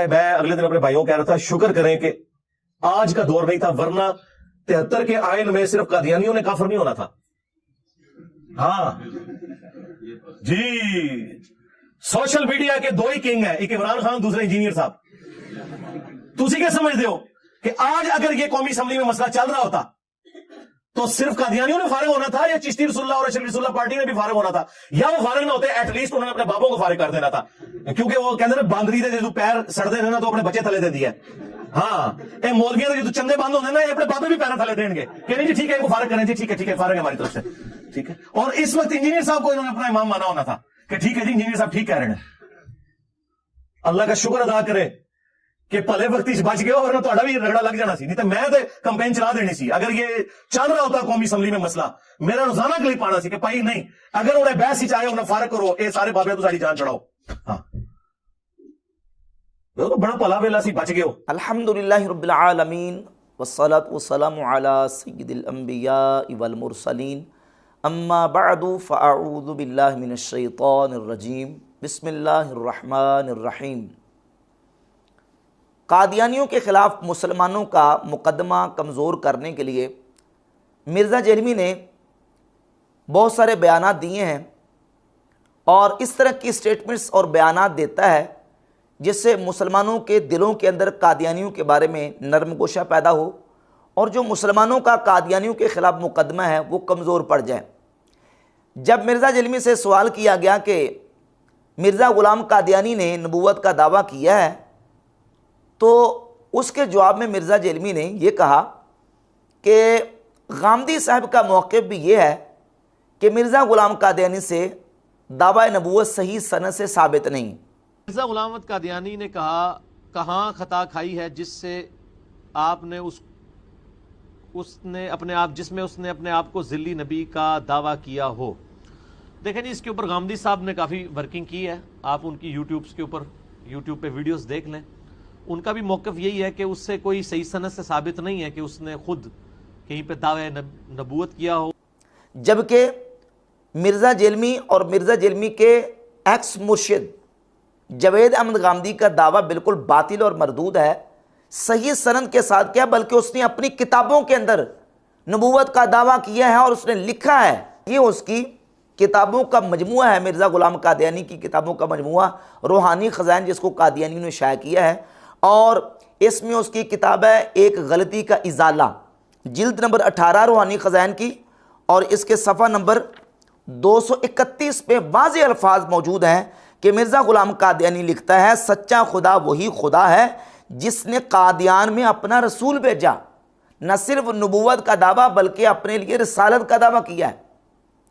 मैं अगले दिन अपने भाइयों को कह रहा था, शुक्र करें कि आज का दौर नहीं था, वरना 73 के आयन में सिर्फ कादियानियों ने काफिर नहीं होना था। हाँ जी, सोशल मीडिया के दो ही किंग हैं, एक इमरान खान, दूसरे इंजीनियर साहब। तुसी क्या समझते हो कि आज अगर ये कौमी असम्बली में मसला चल रहा होता तो सिर्फ कादियानियों ने फारिग होना था, या चिश्ती रसूलुल्लाह और अशरफ रसूलुल्लाह पार्टी ने भी फारिग होना था, या वो फारिग ना होते, एटलीस्ट उन्होंने अपने बापों को फारिग कर देना था, क्योंकि वो कहते हैं बांदरी दे जो पैर सड़ते हैं ना तो अपने बच्चे थले दे दिया। हाँ, ये मौलवियों के जो चंदे बंद होते हैं ना, ये अपने बापे भी पैर थले देंगे कि नहीं जी ठीक है, इनको फारिग करें जी, ठीक है फारिग है हमारी तरफ से, ठीक है। और इस वक्त इंजीनियर साहब को इन्होंने अपना इमाम माना होना था कि ठीक है जी इंजीनियर साहब ठीक कह रहे हैं। अल्लाह का शुक्र अदा करे कि भले वक्ती बच गए, वरना तो भी रगड़ा लग जाना सी, नहीं तो मैं तो कंपेन चला देनी सी। अगर ये चल रहा होता कौमी असम्बली में मसला, मेरा रोजाना क्लिप आना सी कि भाई नहीं, अगर उन्हें बहस ही चाहे उन्हें फारक करो, ये सारे बाबे तो सारी जान चढ़ाओ। हाँ, तो बड़ा भला वेला सी, बच गए हो। अल्हम्दुलिल्लाहि रब्बिल आलमीन वस्सलातु वस्सलामु अला सय्यिदिल अंबिया वल मुरसलीन, अम्मा बअदु फअऊज़ु बिल्लाहि मिनश शैतानिर रजीम, बिस्मिल्लाहिर रहमानिर रहीम। कादियानियों के ख़िलाफ़ मुसलमानों का मुकदमा कमज़ोर करने के लिए मिर्ज़ा जेलमी ने बहुत सारे बयानात दिए हैं, और इस तरह की स्टेटमेंट्स और बयानात देता है जिससे मुसलमानों के दिलों के अंदर कादियानियों के बारे में नरम गोशा पैदा हो, और जो मुसलमानों का कादियानियों के ख़िलाफ़ मुकदमा है वो कमज़ोर पड़ जाए। जब मिर्ज़ा जेलमी से सवाल किया गया कि मिर्ज़ा ग़ुलाम कादियानी ने नबूवत का दावा किया है, तो उसके जवाब में मिर्ज़ा जेलमी ने यह कहा कि गामदी साहब का मौक़िफ़ भी ये है कि मिर्ज़ा ग़ुलाम कादियानी से दावा नबूवत सही सनद से साबित नहीं। मिर्ज़ा ग़ुलाम कादियानी ने कहा, कहाँ खता खाई है जिससे आपने उसने अपने आप, जिसमें उसने अपने आप को ज़िल्ली नबी का दावा किया हो। देखें जी, इसके ऊपर गामदी साहब ने काफ़ी वर्किंग की है, आप उनकी यूट्यूब पे वीडियोस देख लें। उनका भी मौक़िफ़ यही है कि उससे कोई सही सनद से साबित नहीं है कि उसने खुद कहीं पे दावे नबूवत किया हो। जबकि मिर्ज़ा जेलमी और मिर्ज़ा जेलमी के एक्स मुर्शिद जवेद अहमद गामदी का दावा बिल्कुल बातिल और मरदूद है, सही सनद के साथ क्या, बल्कि उसने अपनी किताबों के अंदर नबूवत का दावा किया है और उसने लिखा है, ये उसकी किताबों का मजमुआ है, मिर्ज़ा ग़ुलाम कादियानी की किताबों का मजमुआ रूहानी ख़ज़ाइन, जिसको कादियानी ने शाया किया है। और इसमें उसकी किताब है एक गलती का इज़ाला, जिल्द नंबर 18 रूहानी ख़ज़ाइन की, और इसके सफ़ा नंबर 231 पे वाज़ेह अल्फाज मौजूद हैं कि मिर्ज़ा ग़ुलाम कादियानी लिखता है, सच्चा खुदा वही खुदा है जिसने कादियान में अपना रसूल भेजा, न सिर्फ नबूवत का दावा बल्कि अपने लिए रिसालत का दावा किया है।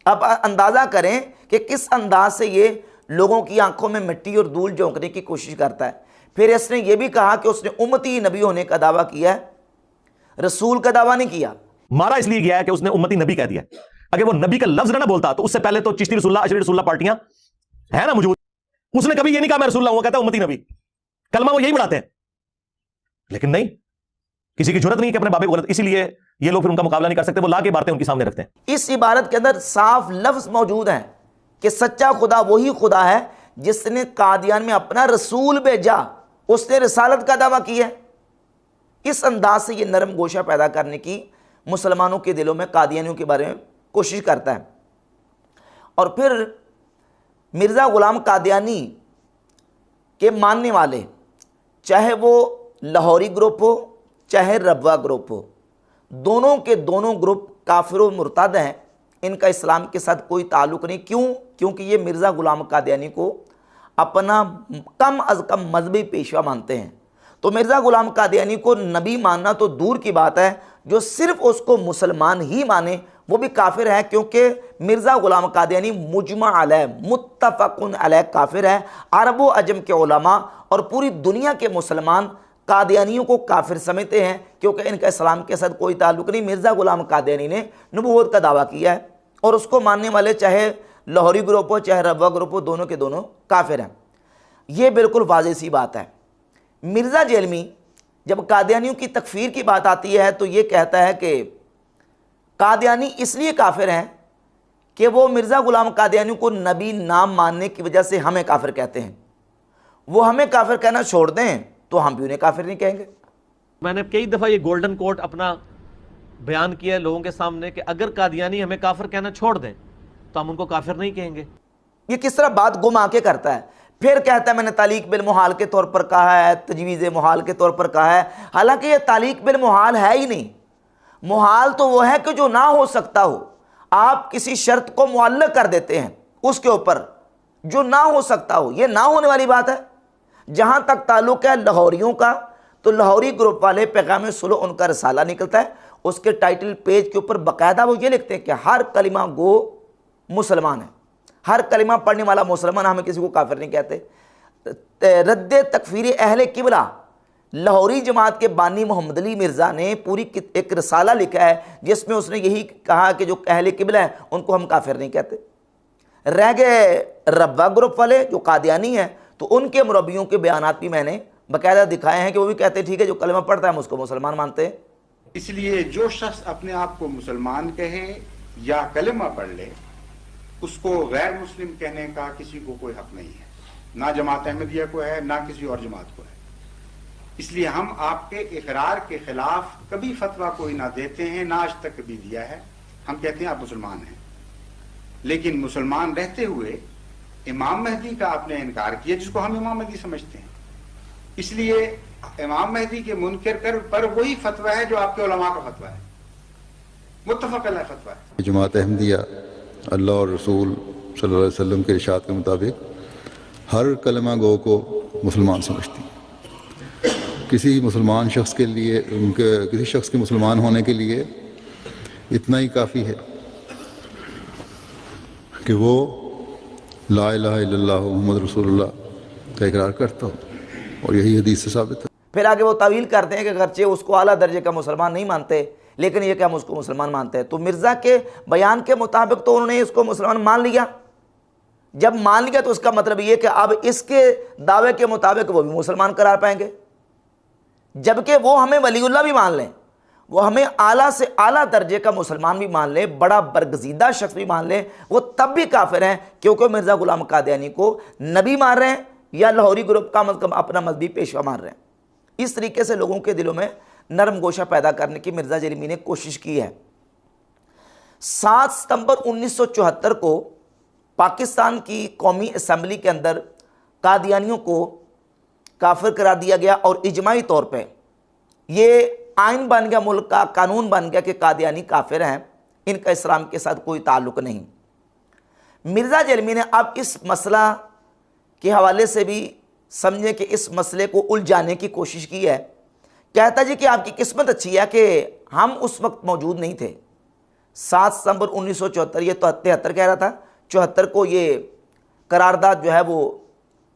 अब अंदाज़ा करें कि किस अंदाज से ये लोगों की आंखों में मिट्टी और धूल झोंकने की कोशिश करता है। फिर इसने ये भी कहा कि उसने उम्मती नबी होने का दावा किया है, रसूल का दावा नहीं किया। मारा इसलिए गया है कि उसने उम्मती नबी कह दिया। अगर वो नबी का लफ्ज ना बोलता तो उससे पहले तो चिश्ती रसूलुल्लाह, अशरफ रसूलुल्लाह पार्टियां है ना मौजूद, उसने कभी ये नहीं कहा मैं रसूलुल्लाह हूं, वो कहता है उम्मती नबी, कलमा वो यही बढ़ाते हैं। लेकिन नहीं, किसी की जरूरत नहीं कि अपने बाबे को गलत, इसीलिए ये लोग फिर उनका मुकाबला नहीं कर सकते, वो ला के बातें उनके सामने रखते हैं। इस इबारत के अंदर साफ लफ्ज मौजूद हैं कि सच्चा खुदा वही खुदा है जिसने कादियान में अपना रसूल भेजा, उसने रिसालत का दावा किया है। इस अंदाज से ये नरम गोशा पैदा करने की मुसलमानों के दिलों में कादियानियों के बारे में कोशिश करता है। और फिर मिर्ज़ा ग़ुलाम कादियानी के मानने वाले, चाहे वो लाहौरी ग्रुप हो चाहे रबवा ग्रुप हो, दोनों के दोनों ग्रुप काफिर व मुर्तद हैं, इनका इस्लाम के साथ कोई ताल्लुक़ नहीं। क्यों? क्योंकि ये मिर्ज़ा ग़ुलाम कादियानी को अपना कम अज़ कम मजहबी पेशवा मानते हैं। तो मिर्ज़ा ग़ुलाम कादियानी को नबी मानना तो दूर की बात है, जो सिर्फ उसको मुसलमान ही माने वो भी काफिर है, क्योंकि मिर्ज़ा ग़ुलाम कादियानी मुजमा अलैह, मुत्तफ़क़ुन अलैह काफिर है। अरब व अजम के उलमा और पूरी दुनिया के मुसलमान कादियानियों को काफिर समझते हैं, क्योंकि इनका इस्लाम के साथ कोई ताल्लुक़ नहीं। मिर्ज़ा ग़ुलाम कादियानी ने नबूवत का दावा किया है, और उसको मानने वाले चाहे लाहौरी ग्रुप हो चाहे रबवा ग्रुप हो, दोनों के दोनों काफिर हैं। ये बिल्कुल वाज़ेह सी बात है। मिर्ज़ा जेलमी जब कादियानियों की तकफ़ीर की बात आती है तो ये कहता है कि कादियानी इसलिए काफिर हैं कि वो मिर्ज़ा ग़ुलाम कादियानी को नबी नाम मानने की वजह से हमें काफिर कहते हैं। वो हमें काफिर कहना छोड़ दें, तो हम भी उन्हें काफिर नहीं कहेंगे। मैंने कई दफा ये गोल्डन कोट अपना बयान किया है लोगों के सामने कि अगर कादियानी हमें काफिर कहना छोड़ दें तो हम उनको काफिर नहीं कहेंगे। ये किस तरह बात गुम आके करता है, फिर कहता है मैंने तालीक बिल मुहाल के तौर पर कहा है, तजवीज़ मुहाल के तौर पर कहा है, हालांकि ये तालीक बिल मुहाल है ही नहीं। मुहाल तो वो है कि जो ना हो सकता हो, आप किसी शर्त को मुअल्लक कर देते हैं उसके ऊपर जो ना हो सकता हो, ये ना होने वाली बात है। जहां तक ताल्लुक है लाहौरियों का, तो लाहौरी ग्रुप वाले पैगाम सुलह उनका रिसाला निकलता है, उसके टाइटल पेज के ऊपर बाकायदा वो ये लिखते हैं कि हर कलिमा गो मुसलमान है, हर कलिमा पढ़ने वाला मुसलमान, हमें किसी को काफिर नहीं कहते। रद्द तकफीर अहले किबला, लाहौरी जमात के बानी मोहम्मद अली मिर्ज़ा ने पूरी एक रिसाला लिखा है जिसमें उसने यही कहा कि जो अहले किबला है उनको हम काफिर नहीं कहते। रह गए रब्बा ग्रुप वाले जो कादियानी हैं, तो उनके मुरब्बियों के बयानात भी मैंने बाकायदा दिखाए हैं कि वो भी कहते हैं ठीक है जो कलमा पढ़ता है हम उसको मुसलमान मानते हैं। इसलिए जो शख्स अपने आप को मुसलमान कहे या कलमा पढ़ ले, उसको गैर मुस्लिम कहने का किसी को कोई हक नहीं है, ना जमात अहमदिया को है ना किसी और जमात को है। इसलिए हम आपके इकरार के खिलाफ कभी फतवा कोई ना देते हैं, ना आज तक कभी दिया है। हम कहते हैं आप मुसलमान हैं, लेकिन मुसलमान रहते हुए इमाम महदी का आपने इनकार किया जिसको हम इमाम महदी समझते हैं। इसलिए इमाम महदी के मुनकर कर पर वही फतवा है जो आपके उलमा का फतवा है, मुत्तफक अलैह फतवा है। जमात अहमदिया अल्लाह और रसूल सल्लल्लाहु अलैहि वसल्लम के इरशाद के मुताबिक हर कलमा गो को मुसलमान समझती है। किसी मुसलमान शख्स के लिए, किसी शख्स के मुसलमान होने के लिए इतना ही काफ़ी है कि वो ला इलाहा इल्लल्लाह मुहम्मद रसूलुल्लाह का इकरार करता हो, और यही हदीस से साबित है। फिर आगे वो तावील करते हैं कि अगरचे उसको आला दर्जे का मुसलमान नहीं मानते, लेकिन ये कि हम उसको मुसलमान मानते हैं। तो मिर्ज़ा के बयान के मुताबिक तो उन्होंने इसको मुसलमान मान लिया। जब मान लिया तो उसका मतलब ये कि अब इसके दावे के मुताबिक वो भी मुसलमान करार पाएंगे, जबकि वो हमें वलीउल्लाह भी मान लें, वो हमें आला से आला दर्जे का मुसलमान भी मान ले, बड़ा बरगजीदा शख्स भी मान ले, वो तब भी काफिर हैं, क्योंकि मिर्ज़ा गुलाम कादियानी को नबी मान रहे हैं या लाहौरी ग्रुप का मतलब अपना मजहबी पेशवा मान रहे हैं। इस तरीके से लोगों के दिलों में नरम गोशा पैदा करने की मिर्ज़ा जलीमी ने कोशिश की है। 7 सितंबर 1974 को पाकिस्तान की कौमी असम्बली के अंदर कादियानियों को काफिर करार दिया गया और इजमाही तौर पे ये आइन बन गया, मुल्क का कानून बन गया कि कादियानी काफिर हैं, इनका इस्लाम के साथ कोई ताल्लुक नहीं। मिर्ज़ा जलमी ने अब इस मसला के हवाले से भी समझे कि इस मसले को उलझाने की कोशिश की है। कहता जी कि आपकी किस्मत अच्छी है कि हम उस वक्त मौजूद नहीं थे। 7 सितंबर 1974, ये तो 73 कह रहा था, 74 को ये करारदाद जो है वो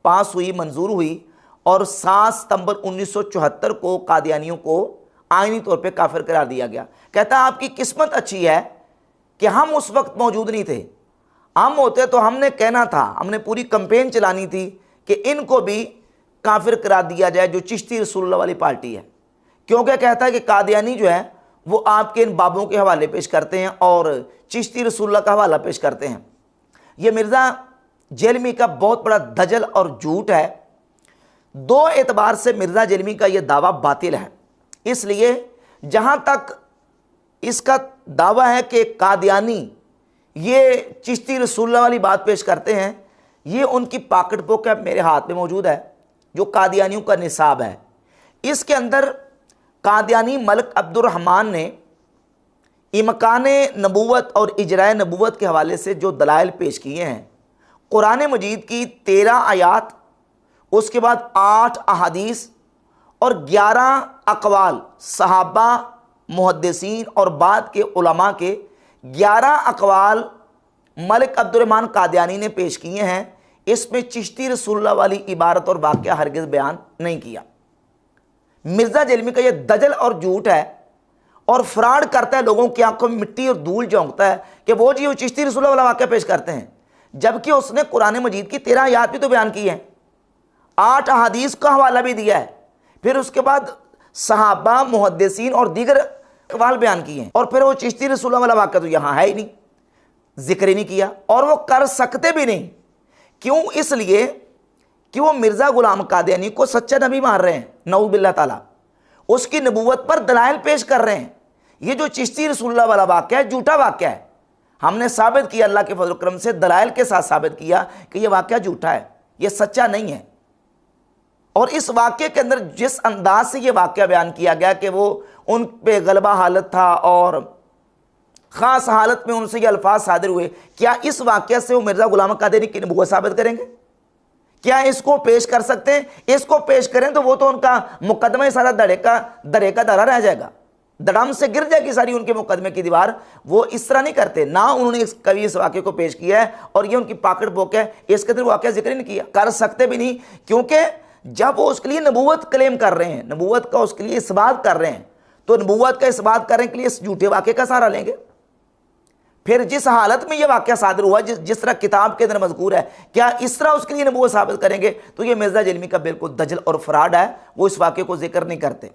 पास हुई, मंजूर हुई, और 7 सितंबर 1974 को कादियानियों को आईनी तौर पे काफिर करार दिया गया। कहता आपकी किस्मत अच्छी है कि हम उस वक्त मौजूद नहीं थे, हम होते तो हमने कहना था, हमने पूरी कैंपेन चलानी थी कि इनको भी काफिर करार दिया जाए जो चिश्ती रसूलुल्लाह वाली पार्टी है। क्योंकि कहता है कि कादियानी जो है वो आपके इन बाबों के हवाले पेश करते हैं और चिश्ती रसूलुल्लाह का हवाला पेश करते हैं। यह मिर्ज़ा जलमी का बहुत बड़ा धजल और झूठ है। 2 एतबार से मिर्ज़ा जलमी का यह दावा बातिल है। इसलिए जहाँ तक इसका दावा है कि कादियानी ये चिश्ती रसूलुल्लाह वाली बात पेश करते हैं, ये उनकी पॉकेट बुक है, मेरे हाथ में मौजूद है, जो कादियानियों का निसाब है। इसके अंदर कादियानी मलिक अब्दुर्रहमान ने इमकान नबूवत और इजराए नबूवत के हवाले से जो दलाइल पेश किए हैं, कुरान मजीद की 13 आयात, उसके बाद 8 अहादीस और 11 अकवाल सहाबा, मुहद्दिसीन और बाद के उलमा के 11 अकवाल मलिक अब्दुर्रहमान कादियानी ने पेश किए हैं। इसमें चिश्ती रसूलुल्लाह वाली इबारत और वाक़या हरगिज़ बयान नहीं किया। मिर्ज़ा जलमी का यह दजल और झूठ है और फ्रॉड करता है, लोगों की आंखों में मिट्टी और धूल झोंकता है कि वो जी वो चिश्ती रसूलुल्लाह वाला वाक़या पेश करते हैं, जबकि उसने कुरान मजीद की 13 आयात भी तो बयान की है, 8 अहादीस का हवाला भी दिया है, फिर उसके बाद सहाबा, मुहद्दिसीन और दीगर अक़वाल बयान किए हैं, और फिर वो चिश्ती रसूलुल्लाह वाला वाक़या तो यहाँ है ही नहीं, जिक्र ही नहीं किया, और वो कर सकते भी नहीं। क्यों? इसलिए कि वो मिर्ज़ा गुलाम कादियानी को सच्चा नबी मान रहे हैं, नऊज़ बिल्लाह ताला, उसकी नबूवत पर दलाइल पेश कर रहे हैं। ये जो चिश्ती रसूलुल्लाह वाला वाक़या है, झूठा वाक़या है। हमने साबित किया अल्लाह के फजल करम से, दलाइल के साथ साबित किया कि यह वाक़या झूठा है, यह सच्चा नहीं है। और इस वाक़ये के अंदर जिस अंदाज से यह वाक़या बयान किया गया कि वो उन पे गलबा हालत था और ख़ास हालत में उनसे ये अल्फाज सादिर हुए, क्या इस वाक़या से वो मिर्ज़ा गुलाम कादियानी की नबूवत साबित करेंगे? क्या इसको पेश कर सकते हैं? इसको पेश करें तो वो तो उनका मुकदमा ही सारा दरे का दरा रह जाएगा, धड़ाम से गिर जाएगी सारी उनके मुकदमे की दीवार। वो इस तरह नहीं करते ना, उन्होंने कभी इस वाक़े को पेश किया है और ये उनकी पाकट पोक है, इसके अंदर वाक़या जिक्र ही नहीं किया, कर सकते भी नहीं, क्योंकि जब वो उसके लिए नबूवत क्लेम कर रहे हैं, नबूवत का उसके लिए इस्बात कर रहे हैं, तो नबूवत का इस्बात करने के लिए इस झूठे वाक़े का सहारा लेंगे। फिर जिस हालत में यह वाक़या सादिर हुआ, जिस तरह किताब के अंदर मज़कूर है, क्या इस तरह उसके लिए नबूवत साबित करेंगे? तो ये मिर्ज़ा जलमी का बिल्कुल दजल और फ्रॉड है, वो इस वाक़े को जिक्र नहीं करते।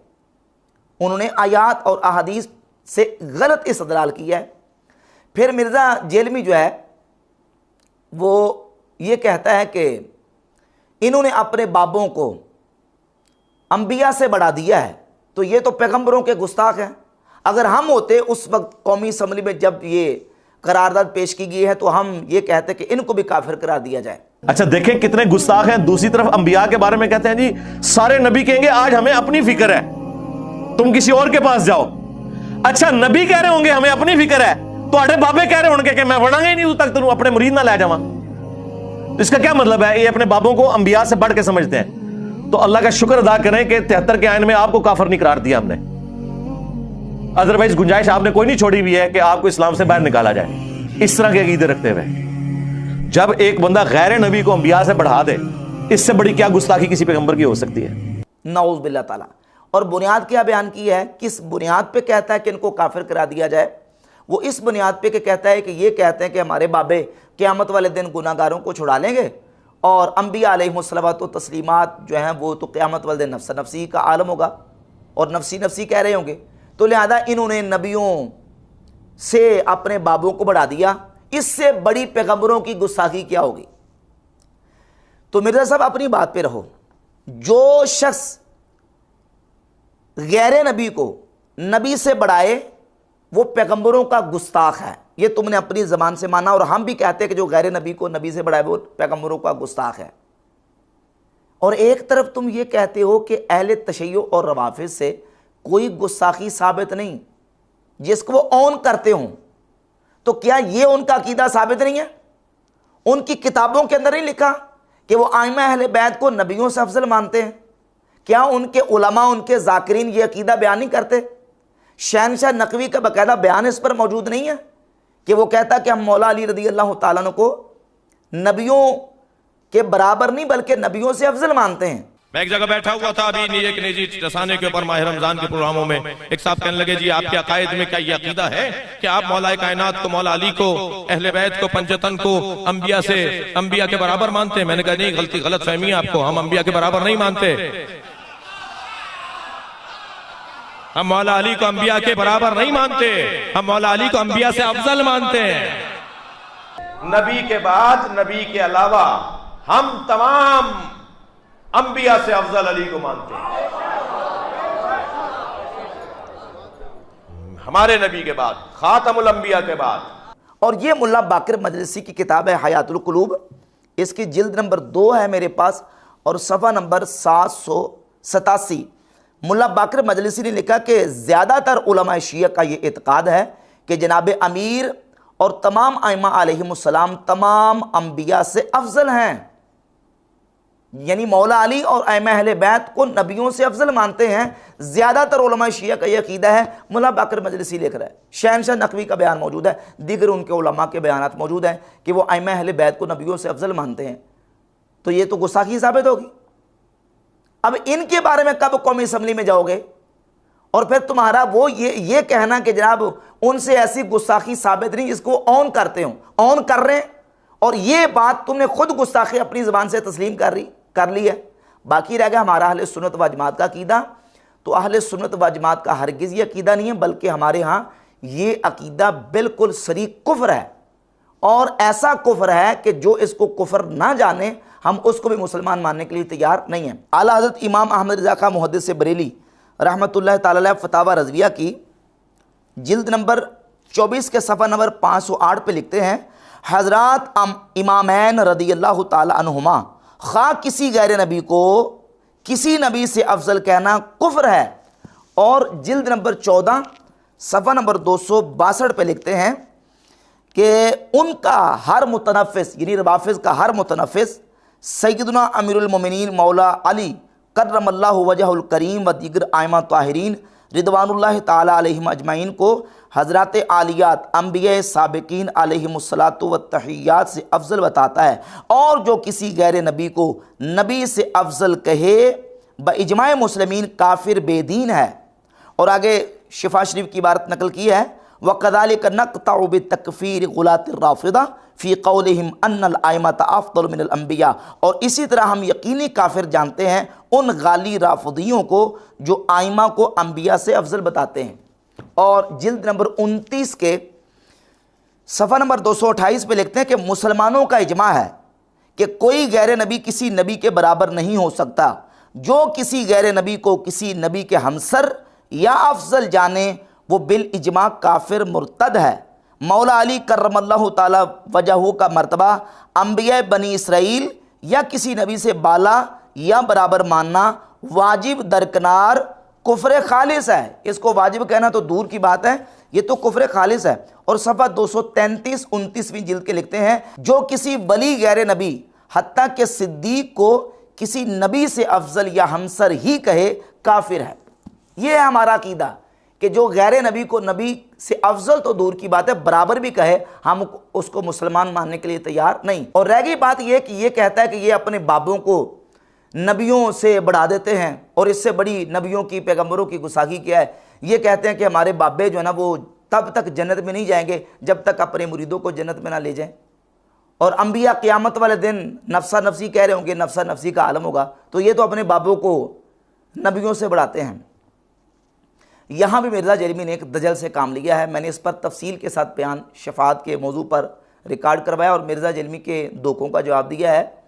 उन्होंने आयात और अहादीस से गलत इस्तदलाल किया है। फिर मिर्ज़ा जलमी जो है वो ये कहता है कि इन्होंने अपने बाबों को अंबिया से बढ़ा दिया है, तो ये तो पैगंबरों के गुस्ताख हैं। अगर हम होते उस वक्त कौमी असम्बली में जब ये करारदाद पेश की गई है, तो हम ये कहते कि इनको भी काफिर करार दिया जाए। अच्छा देखें कितने गुस्ताख हैं। दूसरी तरफ अंबिया के बारे में कहते हैं जी सारे नबी कहेंगे आज हमें अपनी फिक्र है, तुम किसी और के पास जाओ। अच्छा नबी कह रहे होंगे हमें अपनी फिक्र है, तो आड़े बाबे कह रहे होंगे कि मैं बढ़ांगा ही नहीं तू तक तुम अपने मुरीद ना ले जावा। इसका क्या मतलब है? ये अपने बाबों को अंबिया से बढ़ के समझते हैं। तो अल्लाह का शुक्र अदा करें कि 73 के आयन में आपको काफिर नहीं करार दिया हमने, अदरवाइज गुंजाइश आपने कोई नहीं छोड़ी हुई है कि आपको इस्लाम से बाहर निकाला जाए इस तरह के अकीदे रखते हुए। जब एक बंदा गैर नबी को अंबिया से बढ़ा दे, इससे बड़ी क्या गुस्ताखी किसी पैगंबर की हो सकती है? नऊज़ बिल्लाह ताला। और बुनियाद क्या बयान की है, किस बुनियाद पे कहता है कि इनको काफिर करा दिया जाए? वो इस बुनियाद पे कि कहता है कि ये कहते हैं कि हमारे बाबे क़यामत वाले दिन गुनाहगारों को छुड़ा लेंगे और अंबिया अलैहिमुस्सलातो तस्लीमात जो हैं वो तो क़यामत वाले दिन नफ्स नफ्सी का आलम होगा और नफ्सी नफ्सी कह रहे होंगे। तो लिहाजा इन्होंने नबियों से अपने बाबों को बढ़ा दिया। इससे बड़ी पैगंबरों की गुस्ताखी क्या होगी? तो मिर्ज़ा साहब अपनी बात पे रहो। जो शख्स गैर नबी को नबी से बढ़ाए वो पैगंबरों का गुस्ताख है, ये तुमने अपनी ज़बान से माना। और हम भी कहते हैं कि जो गैर नबी को नबी से बढ़ाए वो पैगंबरों का गुस्ताख है। और एक तरफ तुम ये कहते हो कि अहले तशय्यो और रवाफिज़ से कोई गुस्ताखी साबित नहीं, जिसको वो ऑन करते हों। तो क्या ये उनका अकीदा साबित नहीं है? उनकी किताबों के अंदर नहीं लिखा कि वो आइमा अहले बैत को नबियों से अफजल मानते हैं? क्या उनके उलमा, उनके जाकिरीन ये अकीदा बयान नहीं करते? शहनशाह नकवी का बाकायदा बयान इस पर मौजूद नहीं है कि वो कहता कि हम मौला अली रज़ी अल्लाह तआला अन्हु को नबियों के बराबर नहीं बल्कि नबियों से अफजल मानते हैं। मैं एक जगह बैठा हुआ था अभी एक निजी रसाने के ऊपर माह रमजान के प्रोग्रामों में, एक साहब कहने लगे जी आपके अकायद में क्या ये अकीदा है कि आप मौला कायनात को, मौला अली को, अहले बैत को, पंचतन को अंबिया के बराबर मानते हैं? मैंने कहा नहीं, गलत फहमी है आपको, हम अंबिया के बराबर नहीं मानते। हम मौला अली को अंबिया के बराबर नहीं मानते, हम मौला अली को अंबिया से अफजल मानते हैं। नबी के बाद, नबी के अलावा हम तमाम अंबिया से अफजल अली को मानते हैं। हमारे नबी के बाद, खातमुल अंबिया के बाद। और ये मुल्ला बाकर मजलिसी की किताब है हयातुल कुलूब, इसकी जिल्द नंबर 2 है मेरे पास और सफ़ा नंबर 787। मुल्ला बाकर मजलिसी ने लिखा कि ज़्यादातर उलमा शिया का ये इत्क़ाद है कि जनाब अमीर और तमाम आइमा अलैहिमुस्सलाम तमाम अंबिया से अफजल हैं, यानी मौला अली और आइमा अहले बैत को नबियों से अफजल मानते हैं। ज़्यादातर उलमा शिया का यह अकीदा है। मुल्ला बाकर मजलिसी लिख रहा है। शहनशाह नकवी का बयान मौजूद है, दीगर उनके उलमा के बयानात मौजूद हैं कि वो आइमा अहले बैत को नबियों से अफजल मानते हैं। तो ये तो गुस्ताखी साबित होगी। अब इनके बारे में कब कौमी असम्बली में जाओगे और फिर तुम्हारा वो ये कहना कि जनाब उनसे ऐसी गुस्ताखी साबित नहीं, जिसको ऑन करते हो, ऑन कर रहे हैं। और ये बात तुमने खुद गुस्ताखी अपनी ज़बान से तस्लीम कर ली है। बाकी रह गया हमारा अहले सुन्नत व जमात का अकीदा। तो अहले सुन्नत व जमात का हरगिज़ ये अकीदा नहीं है, बल्कि हमारे यहाँ ये अकीदा बिल्कुल सरी कुफ्र है। और ऐसा कुफ्र है कि जो इसको कुफ्र ना जाने हम उसको भी मुसलमान मानने के लिए तैयार नहीं हैं। आला हज़रत इमाम अहमद रज़ा खां मुहद्दिस बरेली रहमतुल्लाह ताला अलैह फतावा रज़विया की जिल्द नंबर 24 के सफ़ा नंबर 508 पे लिखते हैं, हज़रात इमामैन रदियल्लाहु ताला अन्हुमा खा किसी गैर नबी को किसी नबी से अफजल कहना कुफ्र है। और जिल्द नंबर 14 सफ़ा नंबर 262 पे लिखते हैं कि उनका हर मुतनफ़िस यानी रवाफ़िज़ का हर मुतनफ़िस सैयदना अमीरुल मोमिनीन मौला अली कर्रमल्लाहु वजहुल करीम व दीगर आइमा ताहिरीन रिदवानुल्लाह ताला अलैहिम अजमाइन को हज़रात आलियात अंबिया साबिकीन अलैहिमुस्सलातु व तहियात से अफजल बताता है। और जो किसी गैर नबी को नबी से अफजल कहे ब इजमाए मुस्लिमीन काफिर बेदीन है। और आगे शिफा शरीफ की इबारत नकल की है, वक़ज़ालिक नक़तउ बितकफ़ीर ग़ुलातिर राफ़िदा फ़ी क़ौलिहिम अन्नल आइमता अफ़ज़ल मिनल अंबिया। और इसी तरह हम यकीनी काफिर जानते हैं उन गाली राफ़िदियों को जो आइमा को अंबिया से अफजल बताते हैं। और जिल्द नंबर 29 के सफ़ा नंबर 228 पे लिखते हैं कि मुसलमानों का इजमा है कि कोई गैर नबी किसी नबी के बराबर नहीं हो सकता। जो किसी गैर नबी को किसी नबी के हमसर या अफजल जाने वो बिल इजमा काफिर मुर्तद है। मौला अली कर्रमल्लाहु ताला वजहू का मर्तबा अंबिया बनी इसराइल या किसी नबी से बाला या बराबर मानना वाजिब दरकनार कुफ्र खालिस है। इसको वाजिब कहना तो दूर की बात है, ये तो कुफ्र खालिस है। और सफ़ा 233-29वीं जिल्द के लिखते हैं, जो किसी वली गैर नबी हत्ता के सिद्दीक को किसी नबी से अफजल या हमसर ही कहे काफिर है। ये है हमारा अकीदा कि जो गैर नबी को नबी से अफजल तो दूर की बात है बराबर भी कहे, हम उसको मुसलमान मानने के लिए तैयार नहीं। और रह गई बात यह कि ये कहता है कि ये अपने बाबों को नबियों से बढ़ा देते हैं और इससे बड़ी नबियों की पैगंबरों की गुस्ताखी क्या है। ये कहते हैं कि हमारे बाबे जो है ना वो तब तक जन्नत में नहीं जाएंगे जब तक अपने मुरीदों को जन्नत में ना ले जाएं। और अंबिया क़यामत वाले दिन नफ्सा नफ्सी कह रहे होंगे, नफ्सा नफ्सी का आलम होगा। तो ये तो अपने बाबों को नबियों से बढ़ाते हैं। यहाँ भी मिर्ज़ा जरमी ने एक दजल से काम लिया है। मैंने इस पर तफसील के साथ बयान शफात के मौजू पर रिकॉर्ड करवाया और मिर्ज़ा जरमी के दोकों का जवाब दिया है।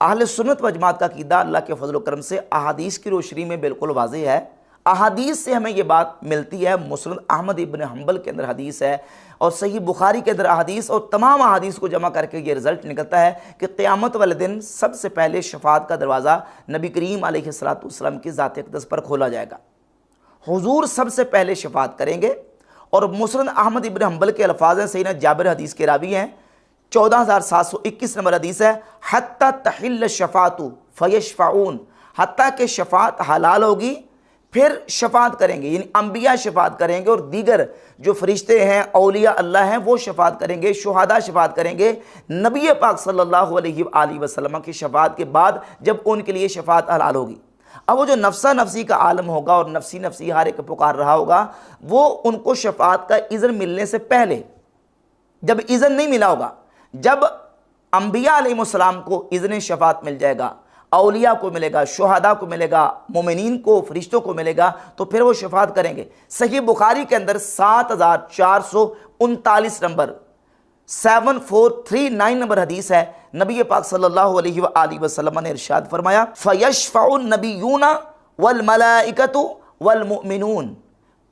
अहले सुन्नत व जमात का अक़ीदा अल्लाह के फजल करम से अहादीस की रोशनी में बिल्कुल वाज़ेह है। अहादीस से हमें ये बात मिलती है। मुस्नद अहमद इब्न हम्बल के अंदर हदीस है और सही बुखारी के अंदर अहादीस और तमाम अहादीस को जमा करके ये रिज़ल्ट निकलता है कि क़यामत वाले दिन सबसे पहले शफात का दरवाज़ा नबी करीम अलैहिस्सलातु वस्सलाम की ज़ात अक़दस पर खोला जाएगा। हुजूर सबसे पहले शफात करेंगे। और मुस्नद अहमद इब्न हम्बल के अल्फाज हैं, सैयदना जाबिर हदीस के रावी हैं, 14721 नंबर हदीस है, हत्ता तहिल्ल शफातु फयशफाऊन, हत्ता के शफात हलाल होगी फिर शफात करेंगे। यानी अंबिया शफात करेंगे और दीगर जो फरिश्ते हैं औलिया अल्लाह हैं वो शफात करेंगे, शुहदा शफात करेंगे। नबी पाक सल्लल्लाहु अलैहि वसल्लम की शफात के बाद जब उनके लिए शफात हलाल होगी। अब वो जो नफ्सा नफ्सी का आलम होगा और नफ्सी नफ्सी हर एक पुकार रहा होगा, वो उनको शफात का इज़्न मिलने से पहले, जब इज़्न नहीं मिला होगा, जब अंबिया अलैहिस्सलाम को इज़्न शफात मिल जाएगा, औलिया को मिलेगा, शुहदा को मिलेगा, मोमिनीन को, फरिश्तों को मिलेगा, तो फिर वो शफात करेंगे। सही बुखारी के अंदर 7439 नंबर 7439 नंबर हदीस है। नबी पाक सल्लल्लाहु अलैहि वसल्लम ने इरशाद फरमाया, फयशफउन नबियूना वल मलाइकतु वल मुमिनून,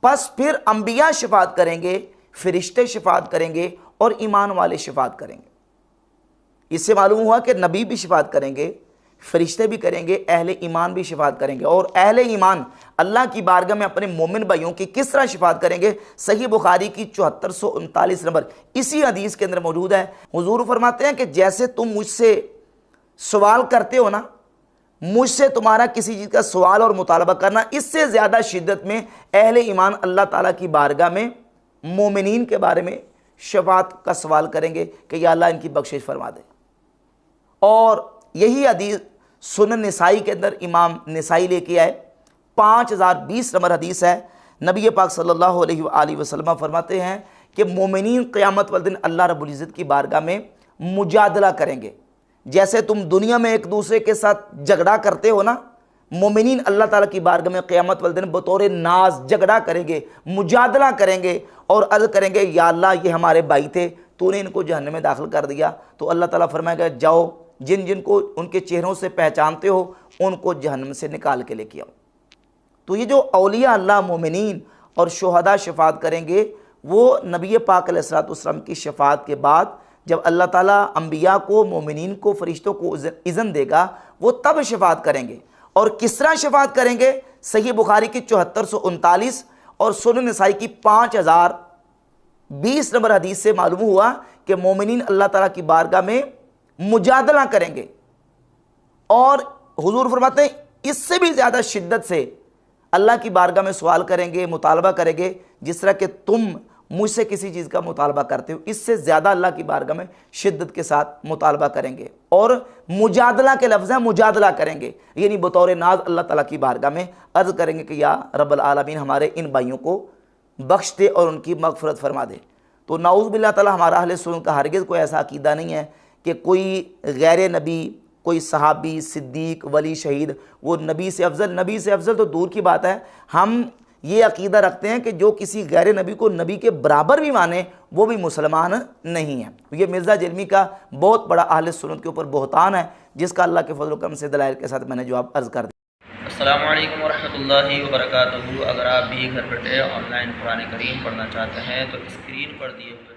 बस फिर अंबिया शफात करेंगे, फरिश्ते शफात करेंगे और ईमान वाले शफात करेंगे। इससे मालूम हुआ कि नबी भी शफात करेंगे, फरिश्ते भी करेंगे, अहले ईमान भी शफात करेंगे। और अहले ईमान अल्लाह की बारगाह में अपने मोमिन भाइयों की किस तरह शफात करेंगे, सही बुखारी की 7439 नंबर इसी हदीस के अंदर मौजूद है। हुजूर फरमाते हैं कि जैसे तुम मुझसे सवाल करते हो ना, मुझसे तुम्हारा किसी चीज़ का सवाल और मुतालबा करना, इससे ज़्यादा शिद्दत में अहले ईमान अल्लाह ताला की बारगाह में मोमिनीन के बारे में शफात का सवाल करेंगे कि या अल्लाह इनकी बख्शिश फरमा दे। और यही हदीस सुनन निसाई के अंदर इमाम निसाई लेके आए, 5020 नंबर हदीस है। नबी पाक सल्लल्लाहु अलैहि वसल्लम फरमाते हैं कि मोमिनीन क़यामत वाले दिन अल्लाह रब्बुल इज़्ज़त की बारगाह में मुजादला करेंगे। जैसे तुम दुनिया में एक दूसरे के साथ झगड़ा करते हो ना, मोमिनीन अल्लाह ताला की बारगाह में क़यामत वाले दिन बतौर नाज झगड़ा करेंगे, मुजादला करेंगे और अर्ज़ करेंगे, या अल्लाह ये हमारे भाई थे, तूने इनको जहन्नम में दाखिल कर दिया। तो अल्लाह ताला फरमाएगा, जाओ जिन जिनको उनके चेहरों से पहचानते हो उनको जहन्नम से निकाल के लेके आओ। तो ये जो औलिया अल्लाह मोमिनीन और शुहदा शफात करेंगे, वो नबी पाक अलैहिस्सलाम की शफात के बाद जब अल्लाह ताला अंबिया को, मोमिनीन को, फरिश्तों को इज़्न देगा, वो तब शफात करेंगे। और किस तरह शफात करेंगे? सही बुखारी की 7439 और सुनन नसाई की 5020 नंबर हदीस से मालूम हुआ कि मोमिनीन अल्लाह ताला की बारगाह में मुजादला करेंगे और हुजूर फरमाते हैं इससे भी ज़्यादा शिद्दत से अल्लाह की बारगाह में सवाल करेंगे, मुतालबा करेंगे, जिस तरह कि तुम मुझसे किसी चीज़ का मुतालबा करते हो, इससे ज़्यादा अल्लाह की बारगाह में शिद्दत के साथ मुतालबा करेंगे। और मुजादला के लफ्ज़ है, मुजादला करेंगे, यानी बतौर नाज अल्लाह ताला की बारगाह में अर्ज़ करेंगे कि या रब्बल आलमीन हमारे इन भाइयों को बख्श दे और उनकी मग़फ़िरत फरमा दे। तो नाऊज़ बिल्लाह ताला हमारा अहले सुन्नत का हरगिज़ कोई ऐसा अकीदा नहीं है कि कोई गैर नबी, कोई सहाबी, सिद्दीक, वली, शहीद वो नबी से अफजल तो दूर की बात है। हम ये अकीदा रखते हैं कि जो किसी गैर नबी को नबी के बराबर भी माने वो भी मुसलमान नहीं है। ये मिर्ज़ा जलमी का बहुत बड़ा अहले सुन्नत के ऊपर बहतान है, जिसका अल्लाह के फजल करम से दलाइल के साथ मैंने जवाब अर्ज़ कर दिया। अस्सलामु अलैकुम वरहमतुल्लाहि वबरकातुहू। अगर आप भी घर बैठे ऑनलाइन कुरान करीम पढ़ना चाहते हैं तो स्क्रीन पर दिए हुए